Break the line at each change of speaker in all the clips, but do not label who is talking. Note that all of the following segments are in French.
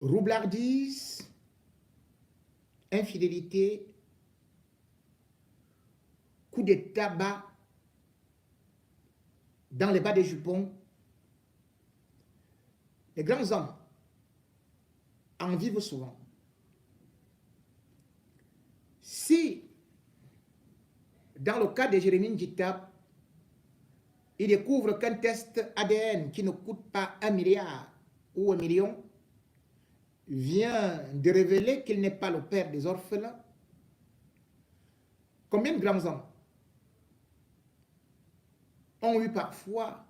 roublardise, infidélité, coup de tabac dans les bas des jupons. Les grands hommes en vivent souvent. Si, dans le cas de Jérémie Ndjita, il découvre qu'un test ADN qui ne coûte pas 1 milliard ou 1 million vient de révéler qu'il n'est pas le père des orphelins, combien de grands hommes ont eu parfois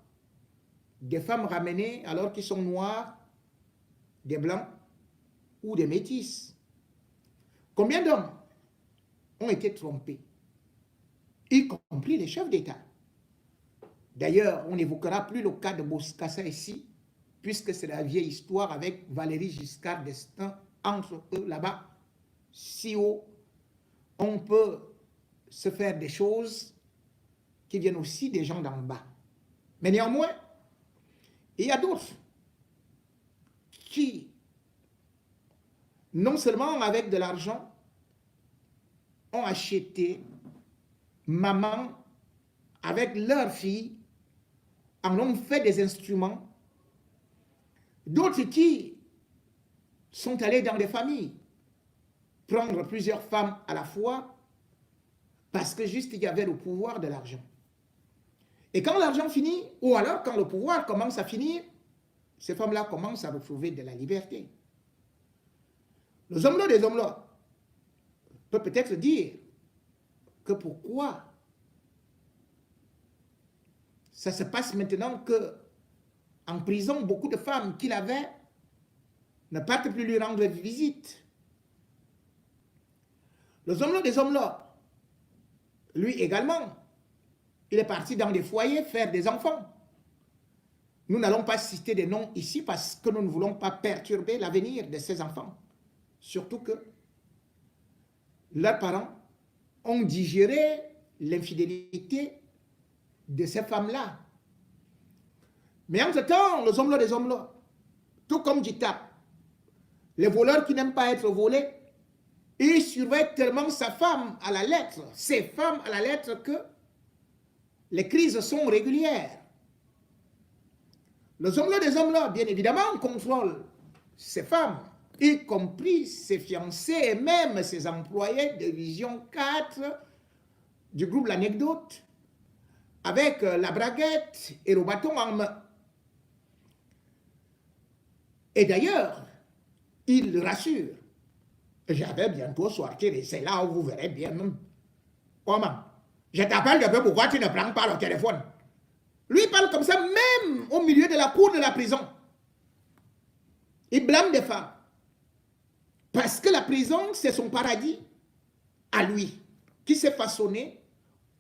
des femmes ramenées alors qu'ils sont noirs, des blancs ou des métis? Combien d'hommes ont été trompés, y compris les chefs d'État? D'ailleurs, on n'évoquera plus le cas de Bokassa ici, puisque c'est la vieille histoire avec Valéry Giscard d'Estaing. Entre eux, là-bas, si haut, on peut se faire des choses qui viennent aussi des gens d'en bas. Mais néanmoins, il y a d'autres qui, non seulement avec de l'argent, ont acheté maman avec leur fille, en ont fait des instruments. D'autres qui sont allés dans des familles prendre plusieurs femmes à la fois parce que juste il y avait le pouvoir de l'argent. Et quand l'argent finit, ou alors quand le pouvoir commence à finir, ces femmes-là commencent à retrouver de la liberté. Les hommes-là des hommes-là peuvent peut-être dire que pourquoi ça se passe maintenant que en prison, beaucoup de femmes qu'il avait ne partent plus lui rendre visite. Les hommes-là des hommes-là, lui également, il est parti dans des foyers faire des enfants. Nous n'allons pas citer des noms ici parce que nous ne voulons pas perturber l'avenir de ces enfants. Surtout que leurs parents ont digéré l'infidélité de ces femmes-là. Mais entre-temps, les hommes-là des hommes-là, tout comme Djita, les voleurs qui n'aiment pas être volés, ils surveillent tellement sa femme à la lettre, ses femmes à la lettre, que les crises sont régulières. Les hommes-là des hommes-là, bien évidemment, contrôlent ces femmes, y compris ses fiancés et même ses employés de Vision 4 du groupe L'Anecdote, avec la braguette et le bâton en main. Et d'ailleurs, il rassure. J'avais bientôt sorti et c'est là où vous verrez bien. Comment? Je t'appelle depuis, pourquoi tu ne prends pas le téléphone? Lui, il parle comme ça, même au milieu de la cour de la prison. Il blâme des femmes. Parce que la prison, c'est son paradis à lui, qui s'est façonné,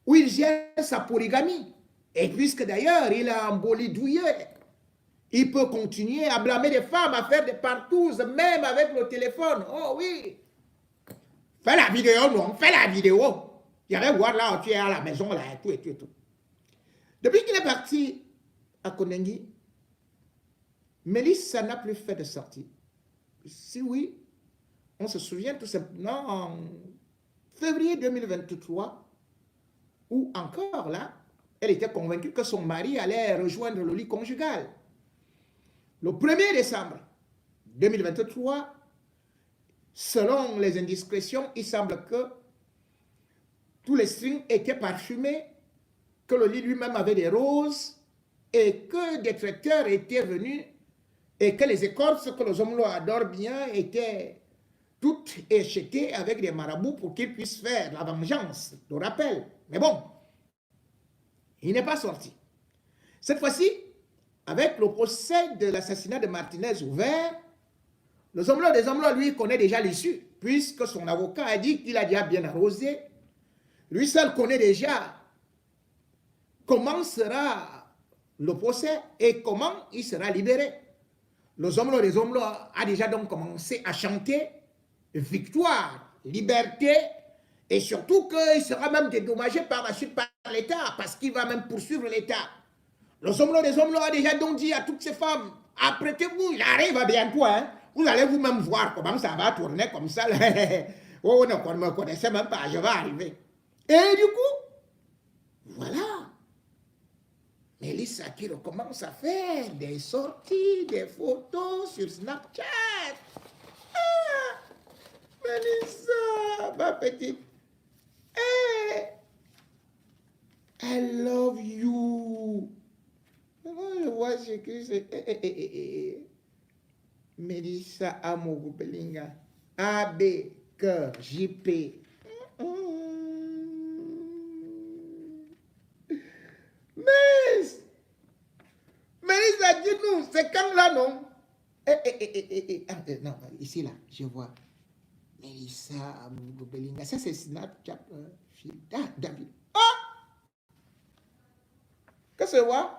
où il gère sa polygamie. Et puisque d'ailleurs, il a embolidouillé, il peut continuer à blâmer des femmes, à faire des partouzes, même avec le téléphone. Oh oui. Fais la vidéo, non, fais la vidéo. Il y avait voir là où tu es à la maison, là, et tout, et tout, et tout. Depuis qu'il est parti à Konengi, Mélissa n'a plus fait de sortie. Si oui, on se souvient tout simplement en février 2023, où encore là, elle était convaincue que son mari allait rejoindre le lit conjugal. Le 1er décembre 2023, selon les indiscrétions, il semble que tous les strings étaient parfumés, que le lit lui-même avait des roses et que des traiteurs étaient venus et que les écorces que les hommes adorent bien étaient toutes échetées avec des marabouts pour qu'ils puissent faire la vengeance, le rappel. Mais bon, il n'est pas sorti. Cette fois-ci, avec le procès de l'assassinat de Martinez ouvert, le Zomlo des Zomlo, lui, connaît déjà l'issue, puisque son avocat a dit qu'il a déjà bien arrosé. Lui seul connaît déjà comment sera le procès et comment il sera libéré. Le Zomlo des Zomlo a déjà donc commencé à chanter victoire, liberté, et surtout qu'il sera même dédommagé par la suite par l'État, parce qu'il va même poursuivre l'État. Le Zomlo des Zomlo a déjà donc dit à toutes ces femmes, apprêtez-vous, il arrive à bientôt, hein. vous allez vous-même voir comment ça va tourner comme ça. Oh, non, on ne me connaissait même pas, je vais arriver. Et du coup, voilà. Mélissa qui recommence à faire des sorties, des photos sur Snapchat. Ah, Mélissa, ma petite. Hey, I love you. Je vois ce que c'est. Mélissa Amourou Belinga. AB, cœur, JP. Mélissa, dis-nous, c'est quand là, non? Non, ici, là, je vois. Mélissa Amourou Belinga. Ça, c'est Snapchat. David. Ah! Qu'est-ce que c'est, quoi?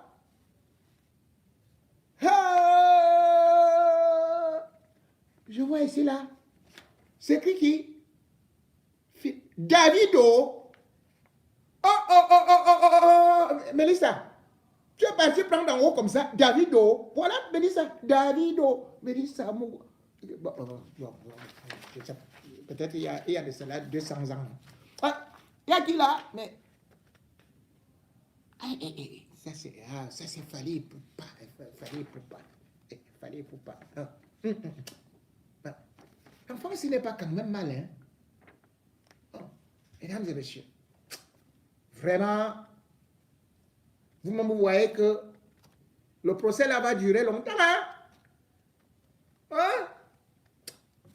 Ah! Je vois ici, là. C'est qui? Davido. Oh. Mélissa, tu es parti prendre en haut comme ça. Davido. Voilà, Mélissa. Davido. Mélissa, peut-être il y a de cela 200 ans. Ah, il y a qui là? Mais. Ça c'est Fally Ipupa. Fally Ipupa. Enfin, ce n'est pas quand même malin. Mesdames et messieurs, vraiment, vous voyez que le procès là va durer longtemps, hein?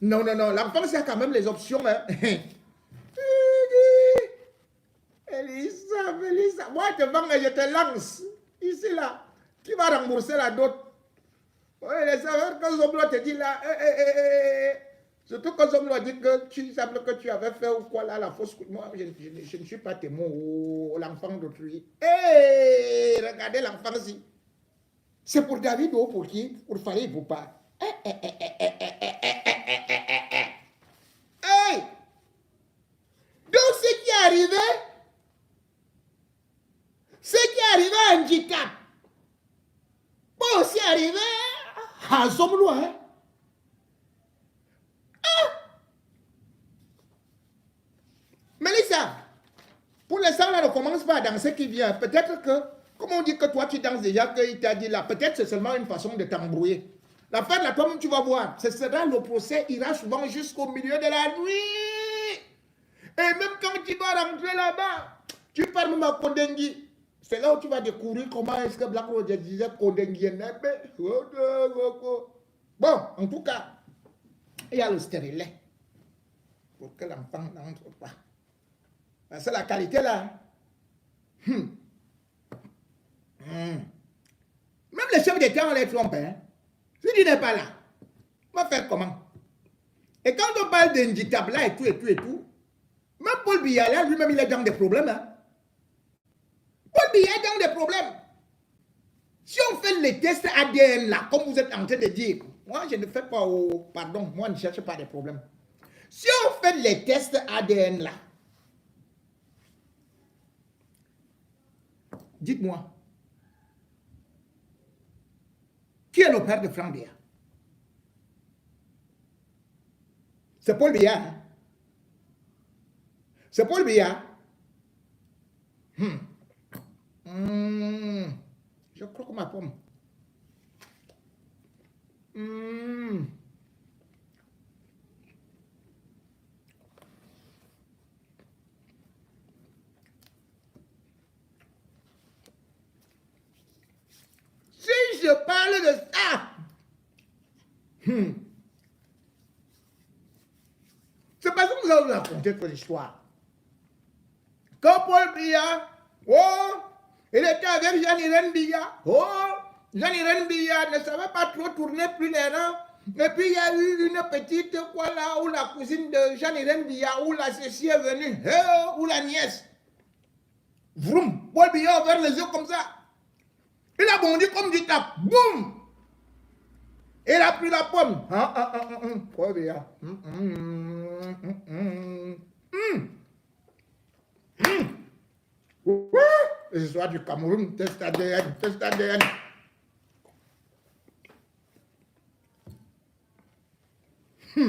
Non, l'enfant, c'est quand même les options, hein? Mélissa, moi je te vends et je te lance. Ici là, qui va rembourser la dot? Oui, les saveurs que Zomlo te dit là, surtout quand Zomlo dit que tu sembles que tu avais fait ou quoi là, la fausse. Moi, je ne suis pas témoin ou l'enfant d'autrui. Regardez l'enfant ici. C'est pour David ou pour qui? Pour Fally Ipupa. Donc ce qui est arrivé, à Njikap, peut aussi arriver à Zomlo, hein? Mélissa, pour l'instant, là, ne commence pas à danser qui vient. Peut-être que, comme on dit que toi, tu danses déjà, qu'il t'a dit là, peut-être c'est seulement une façon de t'embrouiller. La fin de la toi-même, tu vas voir. Ce sera le procès, ira souvent jusqu'au milieu de la nuit. Et même quand tu vas rentrer là-bas, tu parles même à Kondengi. C'est là où tu vas découvrir comment est-ce que Black Roger disait Kondengi. Bon, en tout cas, il y a le stérilet pour que l'enfant n'entre pas. C'est la qualité là. Même le chef d'État, on les trompe. Hein? Si tu n'es pas là, on va faire comment? Et quand on parle d'Indicable là et tout, même Paul Biya là, lui-même, il est dans des problèmes. Hein? Paul Biya est dans des problèmes. Si on fait les tests ADN là, comme vous êtes en train de dire, moi je ne fais pas, pardon, moi je ne cherche pas des problèmes. Si on fait les tests ADN là, dites-moi, qui est le père de Franck Biya? C'est Paul Biya. Hein? C'est Paul Biya. Je crois que ma pomme. Si je parle de ça, c'est parce que vous allez vous raconter votre histoire. Quand Paul Biya, il était avec Jean-Irène Biya, Jean-Irène Biya ne savait pas trop tourner plus les rangs. Et puis il y a eu une petite quoi là, où la cousine de Jean-Irène Biya, où la ceci est venue, où la nièce. Vroom, Paul Biya a ouvert les yeux comme ça. Il a bondi comme du tape. Boum! Il a pris la pomme. Paul Biya. L'histoire du Cameroun, test ADN. On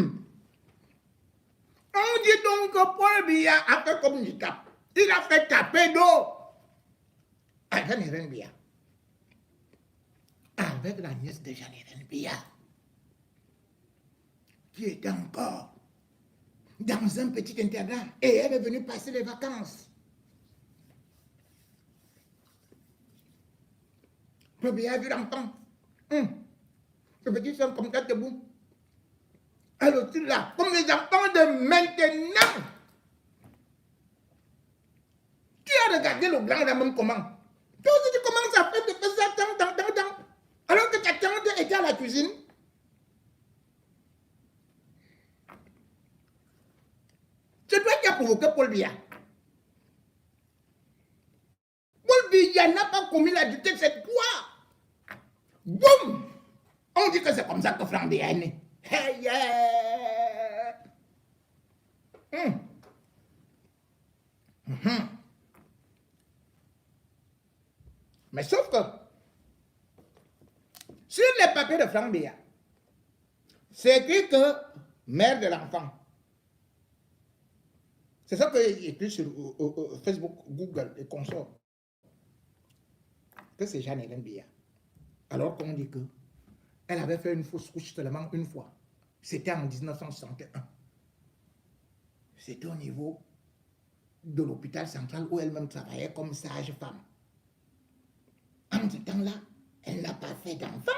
dit donc que Paul Biya a fait comme du tape. Il a fait taper d'eau à Jean-Irène Biya. Avec la nièce de Jean-Irène Biya, qui était encore dans un petit internat et elle est venue passer les vacances. Paul Biya a vu l'enfant. Ce petit soeur comme ça debout. Elle aussi là, comme les enfants de maintenant. Qui a regardé le grand là même comment? Toi aussi tu commences à faire ça tant. Alors que ta tante était à la cuisine. C'est toi qui as provoqué Paul Biya. Paul Biya n'a pas commis la duté, c'est toi. Boum! On dit que c'est comme ça que Franck Biya est né. Hey, yeah. Mais sauf que, sur les papiers de Franck Biya, c'est écrit que mère de l'enfant. C'est ça que j'ai écrit sur Facebook, Google et consorts. Que c'est Jean-Irène Biya. Alors qu'on dit que elle avait fait une fausse couche seulement une fois. C'était en 1961. C'était au niveau de l'hôpital central où elle-même travaillait comme sage-femme. En ce temps-là, elle n'a pas fait d'enfant.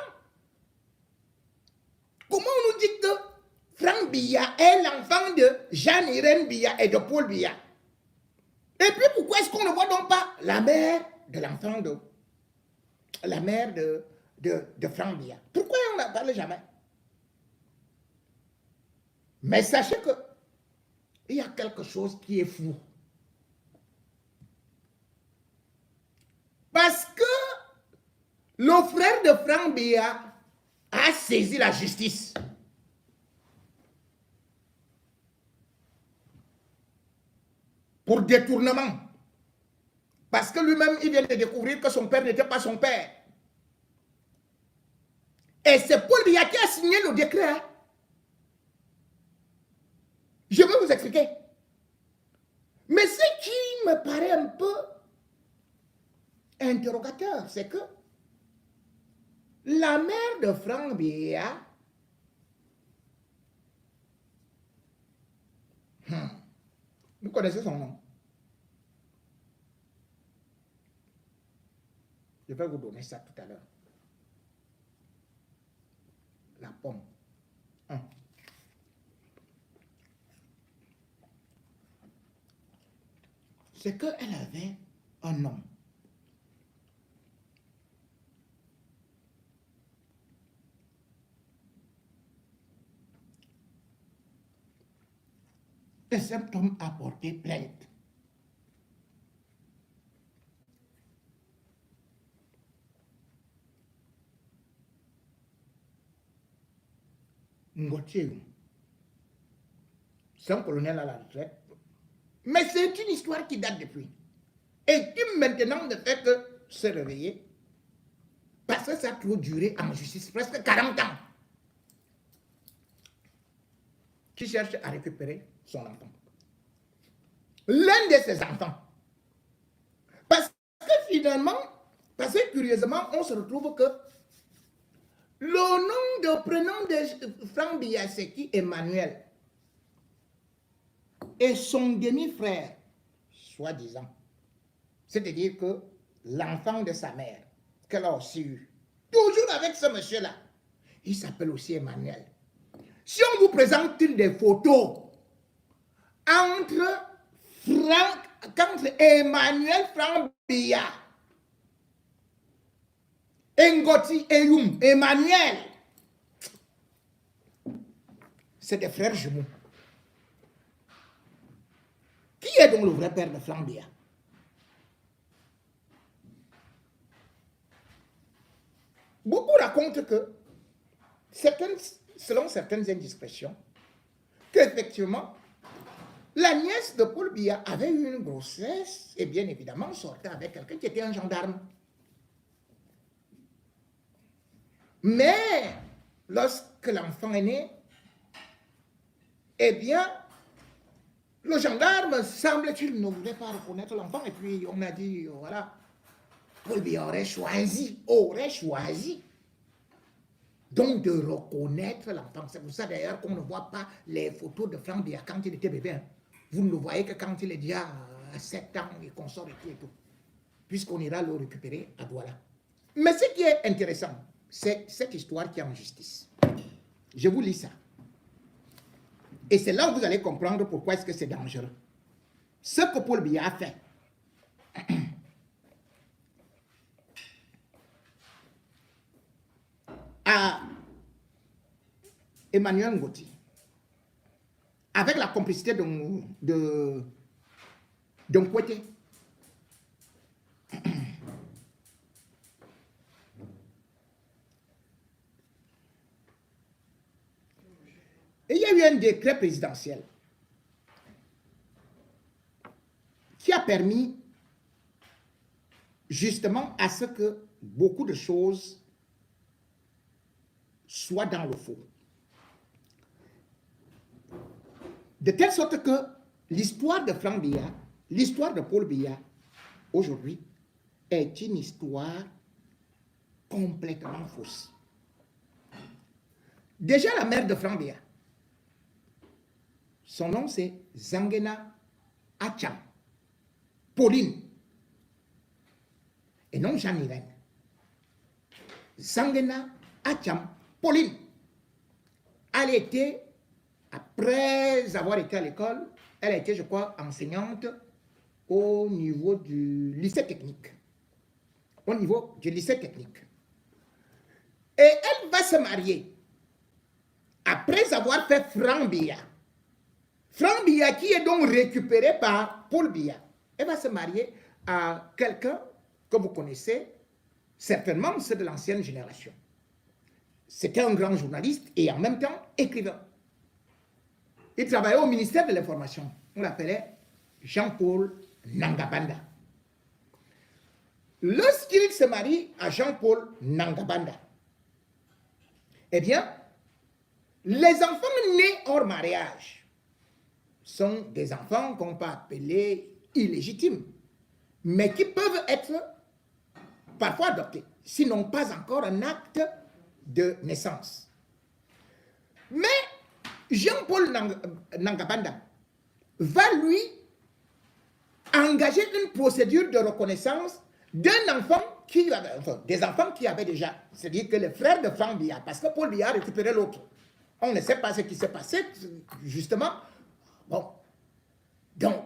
Comment on nous dit que Franck Biya est l'enfant de Jean-Irène Biya et de Paul Biya? Et puis pourquoi est-ce qu'on ne voit donc pas la mère de l'enfant de... La mère de Franck Biya? Pourquoi on n'en parle jamais? Mais sachez que il y a quelque chose qui est fou. Parce que le frère de Franck Biya a saisi la justice. Pour détournement. Parce que lui-même, il vient de découvrir que son père n'était pas son père. Et c'est Paul Biya qui a signé le décret. Hein? Je vais vous expliquer. Mais ce qui me paraît un peu interrogateur, c'est que la mère de Franck Biya vous connaissez son nom. Je vais vous donner ça tout à l'heure. La pomme. C'est qu'elle avait un nom. Et cet homme a porté plainte. Ngotier. C'est un colonel à la retraite. Mais c'est une histoire qui date depuis. Et qui maintenant ne fait que se réveiller. Parce que ça a trop duré en justice, presque 40 ans. Qui cherche à récupérer son enfant. L'un de ses enfants. Parce que finalement, parce que curieusement, on se retrouve que le nom de prénom de Franck Biya, c'est qui? Emmanuel. Et son demi-frère, soi-disant, c'est-à-dire que l'enfant de sa mère, qu'elle a aussi eu, toujours avec ce monsieur-là, il s'appelle aussi Emmanuel. Si on vous présente des photos entre Emmanuel Franck Biya et Ngoti Eyum, Emmanuel, c'est des frères jumeaux. Qui est donc le vrai père de Franck Biya? Beaucoup racontent que, selon certaines indiscrétions, qu'effectivement, la nièce de Paul Biya avait eu une grossesse et bien évidemment sortait avec quelqu'un qui était un gendarme. Mais lorsque l'enfant est né, Eh bien, le gendarme, semble-t-il, ne voulait pas reconnaître l'enfant. Et puis, on a dit, voilà, Paul Biya aurait choisi, donc de reconnaître l'enfant. C'est pour ça, d'ailleurs, qu'on ne voit pas les photos de Franck Biya quand il était bébé. Hein. Vous ne le voyez que quand il est déjà à 7 ans, il consort et tout et tout. Puisqu'on ira le récupérer à Douala. Mais ce qui est intéressant, c'est cette histoire qui est en justice. Je vous lis ça. Et c'est là où vous allez comprendre pourquoi est-ce que c'est dangereux. Ce que Paul Biya a fait, à Emmanuel Ngoti, avec la complicité de Kouete, et il y a eu un décret présidentiel qui a permis justement à ce que beaucoup de choses soient dans le faux. De telle sorte que l'histoire de Franck Biya, l'histoire de Paul Biya, aujourd'hui, est une histoire complètement fausse. Déjà, la mère de Franck Biya, son nom c'est Zangena Acham, Pauline, et non Jeanne-Irène. Zangena Acham, Pauline. Elle était, après avoir été à l'école, elle a été, je crois, enseignante au niveau du lycée technique. Au niveau du lycée technique. Et elle va se marier après avoir fait Franck Biya. Franck Biya qui est donc récupéré par Paul Biya. Elle va se marier à quelqu'un que vous connaissez, certainement c'est de l'ancienne génération. C'était un grand journaliste et en même temps écrivain. Il travaillait au ministère de l'Information. On l'appelait Jean-Paul Nangabanda. Lorsqu'il se marie à Jean-Paul Nangabanda, eh bien, les enfants nés hors mariage sont des enfants qu'on peut appeler illégitimes, mais qui peuvent être parfois adoptés, sinon pas encore un acte de naissance. Mais Jean-Paul Nangabanda va lui engager une procédure de reconnaissance d'un enfant qui avait, enfin, des enfants qui avaient déjà, c'est-à-dire que les frères de Franck Biya, parce que Paul Biya a récupéré l'autre. On ne sait pas ce qui s'est passé, justement. Bon. Donc,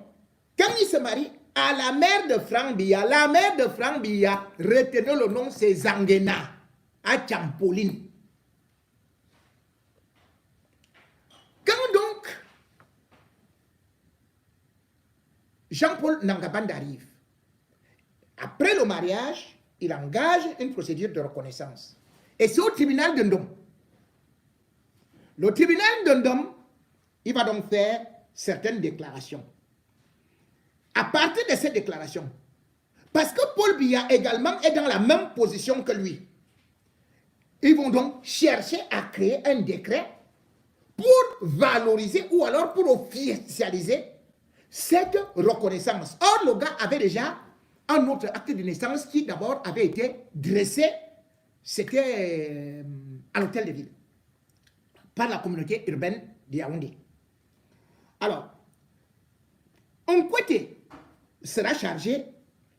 quand il se marie à la mère de Franck Biya, la mère de Franck Biya, retenez le nom, c'est Zangena Acham Pauline. Quand donc Jean-Paul Nangabanda arrive, après le mariage, il engage une procédure de reconnaissance. Et c'est au tribunal de Ndom. Le tribunal de Ndom, il va donc faire certaines déclarations. À partir de ces déclarations, parce que Paul Biya également est dans la même position que lui, ils vont donc chercher à créer un décret pour valoriser ou alors pour officialiser cette reconnaissance. Or, le gars avait déjà un autre acte de naissance qui d'abord avait été dressé, c'était à l'hôtel de ville, par la communauté urbaine de Yaoundé. Alors, Nkwete sera chargé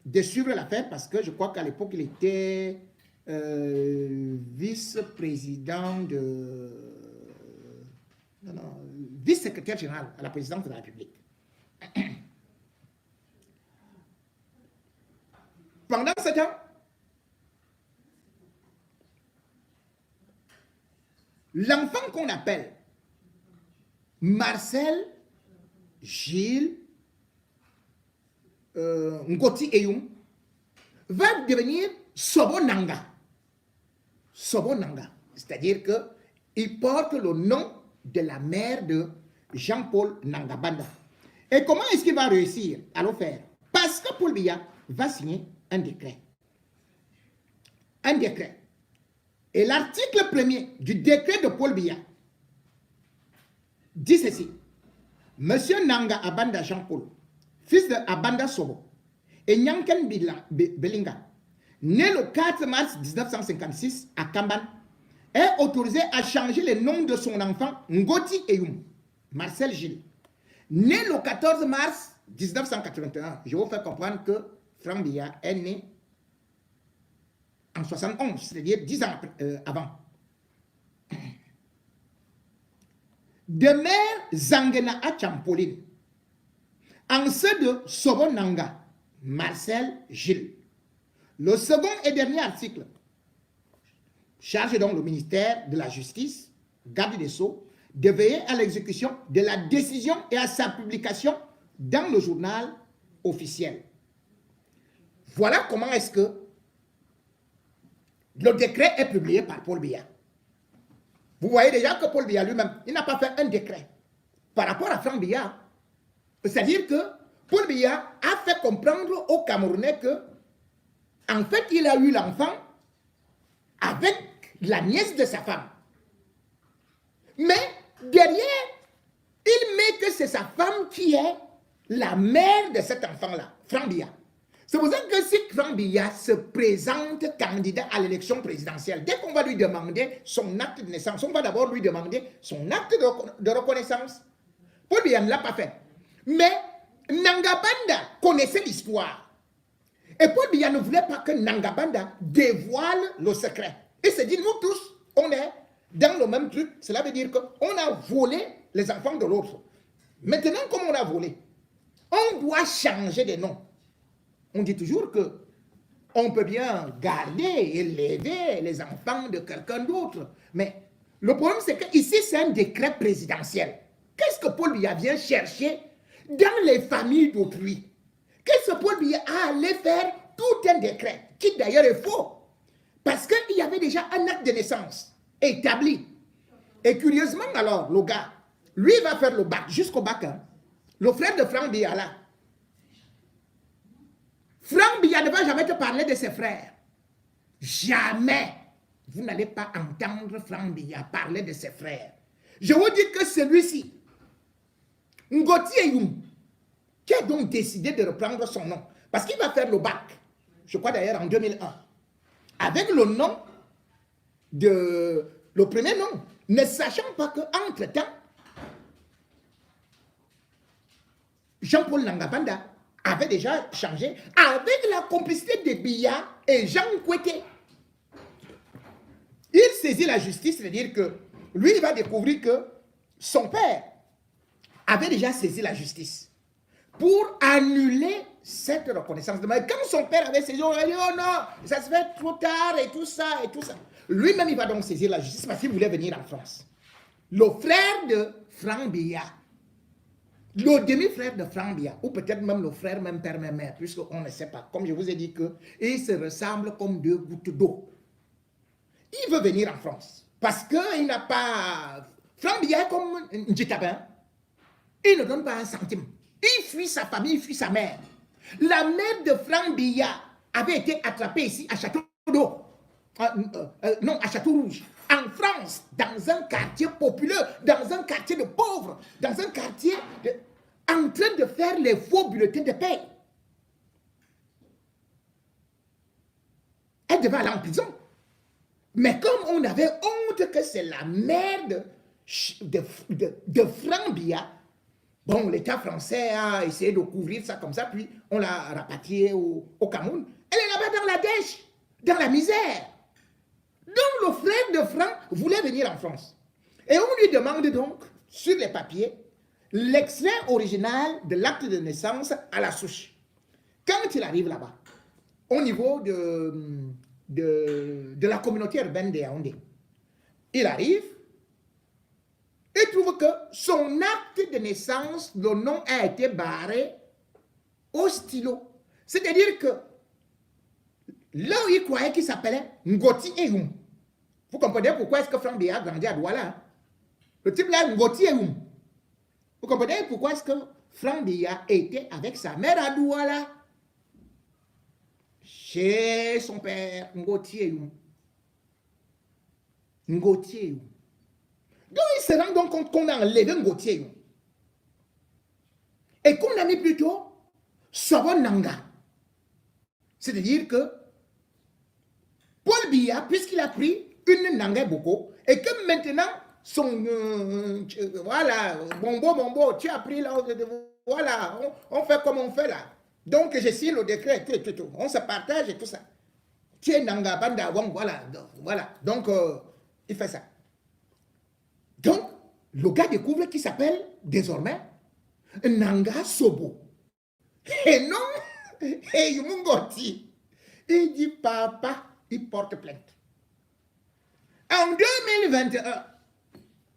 de suivre l'affaire parce que je crois qu'à l'époque, il était vice-président de... Non, vice-secrétaire général à la présidence de la République. Pendant ce temps, l'enfant qu'on appelle Marcel Gilles Ngoti Eyum va devenir Sobonanga. Sobonanga, c'est-à-dire qu'il porte le nom de la mère de Jean-Paul Nangabanda. Et comment est-ce qu'il va réussir à le faire? Parce que Paul Biya va signer un décret. Un décret. Et l'article 1er du décret de Paul Biya dit ceci. Monsieur Nanga Abanda Jean-Paul, fils de Abanda Sobo, et Nyanken Belinga, né le 4 mars 1956 à Kamban, est autorisé à changer le nom de son enfant Ngoti Eyoum, Marcel Gilles. Né le 14 mars 1981, je vous fais comprendre que Franck Biya est né en 71, c'est-à-dire 10 ans avant. De mère Zangena Champoline, en ce de Sobo Nanga, Marcel Gilles. Le second et dernier article charge donc le ministère de la Justice, garde des Sceaux, de veiller à l'exécution de la décision et à sa publication dans le journal officiel. Voilà comment est-ce que le décret est publié par Paul Biya. Vous voyez déjà que Paul Biya lui-même, il n'a pas fait un décret par rapport à Franck Biya. C'est-à-dire que Paul Biya a fait comprendre aux Camerounais que, en fait, il a eu l'enfant avec la nièce de sa femme. Mais derrière, il met que c'est sa femme qui est la mère de cet enfant-là, Franck Biya. C'est pour ça que si Franck Biya se présente candidat à l'élection présidentielle, dès qu'on va lui demander son acte de naissance, on va d'abord lui demander son acte de reconnaissance. Paul Biya ne l'a pas fait. Mais Nanga Banda connaissait l'histoire. Et Paul Biya ne voulait pas que Nanga Banda dévoile le secret. Il s'est dit, nous tous, on est dans le même truc. Cela veut dire qu'on a volé les enfants de l'autre. Maintenant, comme on a volé, on doit changer de nom. On dit toujours que on peut bien garder et élever les enfants de quelqu'un d'autre. Mais le problème, c'est qu'ici, c'est un décret présidentiel. Qu'est-ce que Paul Biya vient chercher dans les familles d'autrui? Qu'est-ce que Paul Biya a allé faire tout un décret, qui d'ailleurs est faux? Parce qu'il y avait déjà un acte de naissance établi. Et curieusement, alors, le gars, lui va faire le bac, jusqu'au bac. Hein. Le frère de Franck Biya, là. Franck Biya ne va jamais te parler de ses frères. Jamais. Vous n'allez pas entendre Franck Biya parler de ses frères. Je vous dis que celui-ci, Ngoti Eyoum, qui a donc décidé de reprendre son nom, parce qu'il va faire le bac, je crois d'ailleurs en 2001, avec le nom de, le premier nom, ne sachant pas qu'entre-temps, Jean-Paul Nanga Banda avait déjà changé avec la complicité de Biya et Jean Kouété. Il saisit la justice, c'est-à-dire que lui, il va découvrir que son père avait déjà saisi la justice pour annuler cette reconnaissance. Mais quand son père avait saisi, on a dit, oh non, ça se fait trop tard et tout ça et tout ça. Lui-même, il va donc saisir la justice parce qu'il voulait venir en France. Le frère de Franck Biya, le demi-frère de Franck Biya, ou peut-être même le frère, même père, même mère, puisqu'on ne sait pas. Comme je vous ai dit que ils se ressemblent comme deux gouttes d'eau. Il veut venir en France parce qu'il n'a pas... Franck Biya est comme un Djitabin. Il ne donne pas un centime. Il fuit sa famille, il fuit sa mère. La mère de Franck Biya avait été attrapée ici à Château-d'Eau. Non, à Château-Rouge. En France, dans un quartier populaire, dans un quartier de pauvres, dans un quartier en train de faire les faux bulletins de paie. Elle devait aller en prison. Mais comme on avait honte que c'est la mère de Franck Biya, bon, l'État français a essayé de couvrir ça comme ça, puis on l'a rapatriée au Cameroun. Elle est là-bas dans la dèche, dans la misère. Donc le frère de Franck voulait venir en France. Et on lui demande donc, sur les papiers, l'extrait original de l'acte de naissance à la souche. Quand il arrive là-bas, au niveau de la communauté urbaine de Yaoundé, il arrive, il trouve que son acte de naissance, le nom a été barré au stylo. C'est-à-dire que là où il croyait qu'il s'appelait Ngoti Eyoum. Vous comprenez pourquoi est-ce que Franck Biya a grandi à Douala? Hein? Le type là, Ngoti Eyoum. Vous comprenez pourquoi est-ce que Franck Biya était avec sa mère à Douala? Chez son père, Ngoti Eyoum. Ngoti Eyoum. Donc il se rend donc compte qu'on a enlevé Ngoti Eyoum. est condamné plutôt Sobon Nanga. C'est-à-dire que Paul Biya, puisqu'il a pris une Nanga Boko, et que maintenant, son... voilà, Bombo, tu as pris là, voilà, on fait comme on fait là. Donc, je signe le décret, tout, on se partage et tout ça. Tu es Nanga Banda, voilà. Donc, il fait ça. Donc, le gars découvre qu'il s'appelle désormais Nanga Sobo. Et non, et Yumungoti. Il dit, papa, il porte plainte. En 2021,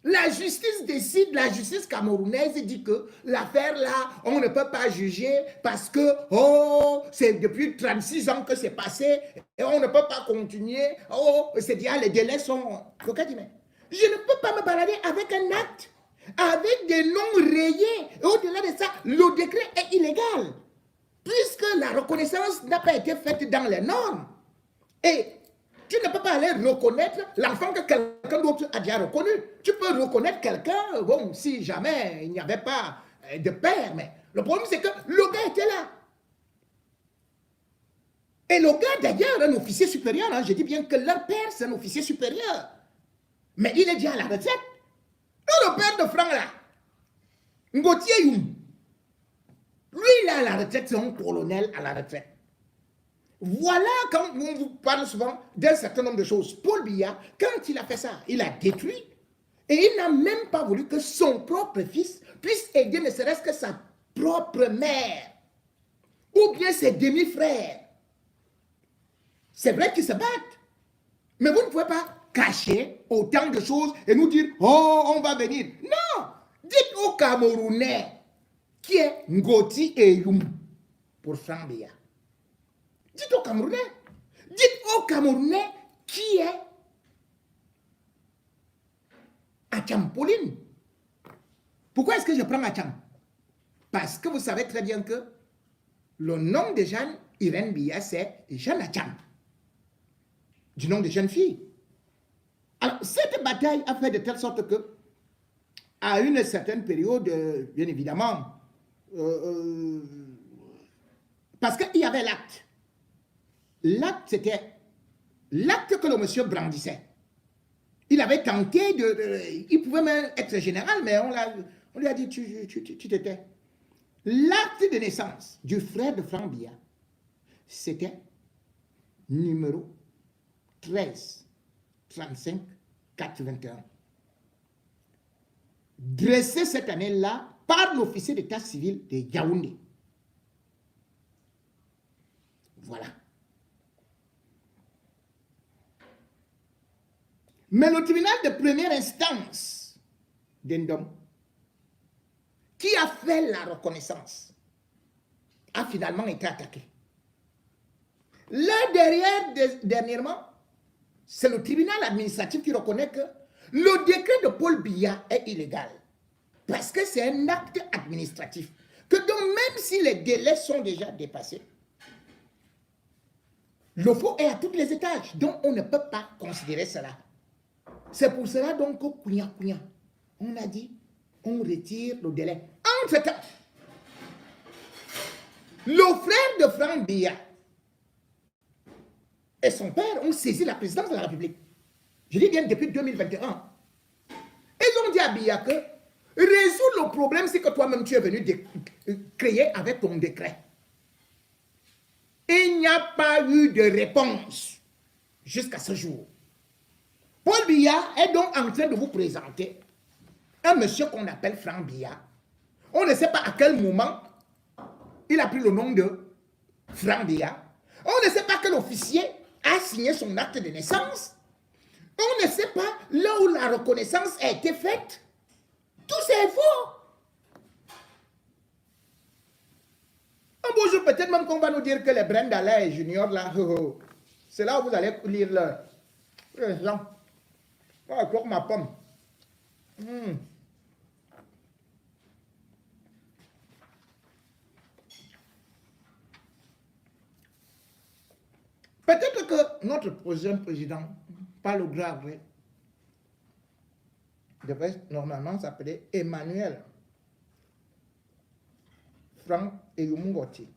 la justice décide, la justice camerounaise dit que l'affaire là, on ne peut pas juger parce que, oh, c'est depuis 36 ans que c'est passé et on ne peut pas continuer. Oh, c'est-à-dire les délais sont... Le gars dit, mais je ne peux pas me balader avec un acte, avec des noms rayés. Et au-delà de ça, le décret est illégal puisque la reconnaissance n'a pas été faite dans les normes. Et tu ne peux pas aller reconnaître l'enfant que quelqu'un d'autre a déjà reconnu. Tu peux reconnaître quelqu'un, bon, si jamais il n'y avait pas de père, mais le problème c'est que le gars était là. Et le gars d'ailleurs, un officier supérieur, hein, je dis bien que leur père c'est un officier supérieur. Mais il est déjà à la retraite. Non, le père de Franck là, Ngotier Youm, lui il est à la retraite, c'est un colonel à la retraite. Voilà quand on vous parle souvent d'un certain nombre de choses. Paul Biya, quand il a fait ça, il a détruit et il n'a même pas voulu que son propre fils puisse aider ne serait-ce que sa propre mère ou bien ses demi-frères. C'est vrai qu'ils se battent, mais vous ne pouvez pas cacher autant de choses et nous dire « Oh, on va venir ». Non, dites aux Camerounais qui est Ngoti et Youm pour Franck Biya. Dites aux Camerounais. Dites aux Camerounais qui est Acham Pauline. Pourquoi est-ce que je prends Acham? Parce que vous savez très bien que le nom de Jeanne Irène Biya, c'est Jeanne Acham. Du nom de jeune fille. Alors, cette bataille a fait de telle sorte que, à une certaine période, bien évidemment, parce qu'il y avait l'acte. L'acte, c'était l'acte que le monsieur brandissait. Il avait tenté il pouvait même être général, mais on lui a dit, tu t'étais. L'acte de naissance du frère de Franck Biya, c'était numéro 13 35 81. Dressé cette année-là par l'officier d'état civil de Yaoundé. Voilà. Mais le tribunal de première instance d'Endom, qui a fait la reconnaissance, a finalement été attaqué. Là derrière, dernièrement, c'est le tribunal administratif qui reconnaît que le décret de Paul Biya est illégal. Parce que c'est un acte administratif. Que donc même si les délais sont déjà dépassés, le faux est à tous les étages. Donc on ne peut pas considérer cela. C'est pour cela donc qu'au Kounia, on a dit, on retire le délai. Entre-temps, le frère de Franck Biya et son père ont saisi la présidence de la République. Je dis bien depuis 2021. Ils ont dit à Biya que résoudre le problème, c'est que toi-même tu es venu créer avec ton décret. Il n'y a pas eu de réponse jusqu'à ce jour. Paul Biya est donc en train de vous présenter un monsieur qu'on appelle Franck Biya. On ne sait pas à quel moment il a pris le nom de Franck Biya. On ne sait pas quel officier a signé son acte de naissance. On ne sait pas là où la reconnaissance a été faite. Tout ça est faux. Un beau jour, peut-être même qu'on va nous dire que les Brenda et Junior, là, c'est là où vous allez lire leur. Encore ma pomme. Peut-être que notre prochain président, pas le grave, devrait normalement s'appeler Emmanuel. Franck et Yumungoti.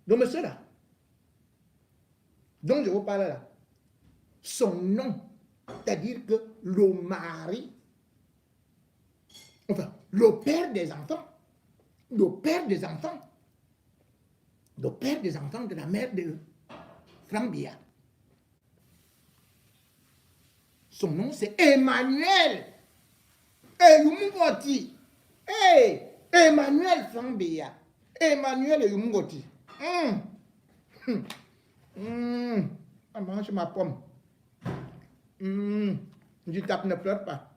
Donc, monsieur là, dont je vous parle là, son nom, c'est-à-dire que le mari, enfin, le père des enfants, le père des enfants de la mère de Franck Biya. Son nom, c'est Emmanuel. Yumungoti. Hey, Emmanuel Franck Biya. Emmanuel Yumungoti. Mange ma pomme. Je tape, ne pleure pas.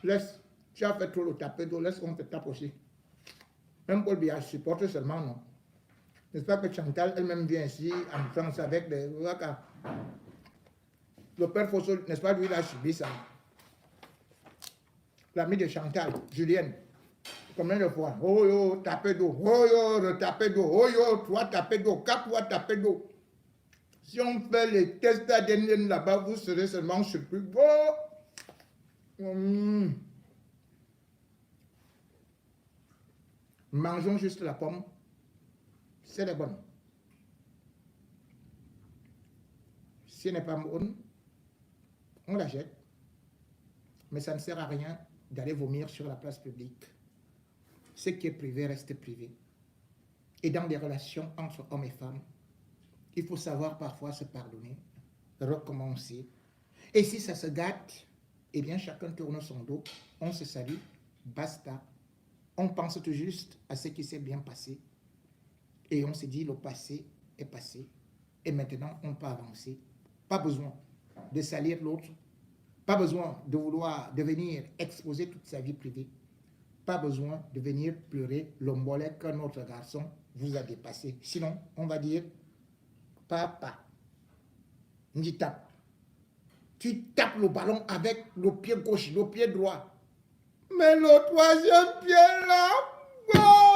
Laisse. Tu as fait trop le taper d'eau, laisse on te tape aussi. Même Paul Biya supporte seulement, non? N'est-ce pas que Chantal elle-même vient ici en France avec des... Le père Fosso, n'est-ce pas, lui, il a subi ça. L'ami de Chantal, Julienne. Combien de fois? Oh yo, taper d'eau. Oh yo, retaper d'eau. Oh yo, toi taper d'eau. 4 fois taper d'eau. Si on fait les tests d'ADN là-bas, vous serez seulement surpris. Oh. Mangeons juste la pomme. C'est la bonne. Si elle n'est pas bonne, on la jette. Mais ça ne sert à rien d'aller vomir sur la place publique. Ce qui est privé reste privé. Et dans des relations entre hommes et femmes, il faut savoir parfois se pardonner, recommencer. Et si ça se gâte, eh bien chacun tourne son dos, on se salue, basta. On pense tout juste à ce qui s'est bien passé. Et on se dit le passé est passé. Et maintenant on peut avancer. Pas besoin de salir l'autre. Pas besoin de vouloir venir exposer toute sa vie privée. Pas besoin de venir pleurer l'ombolette qu'un autre garçon vous a dépassé. Sinon, on va dire, papa, tu tapes. Tu tapes le ballon avec le pied gauche, le pied droit. Mais le troisième pied là, oh!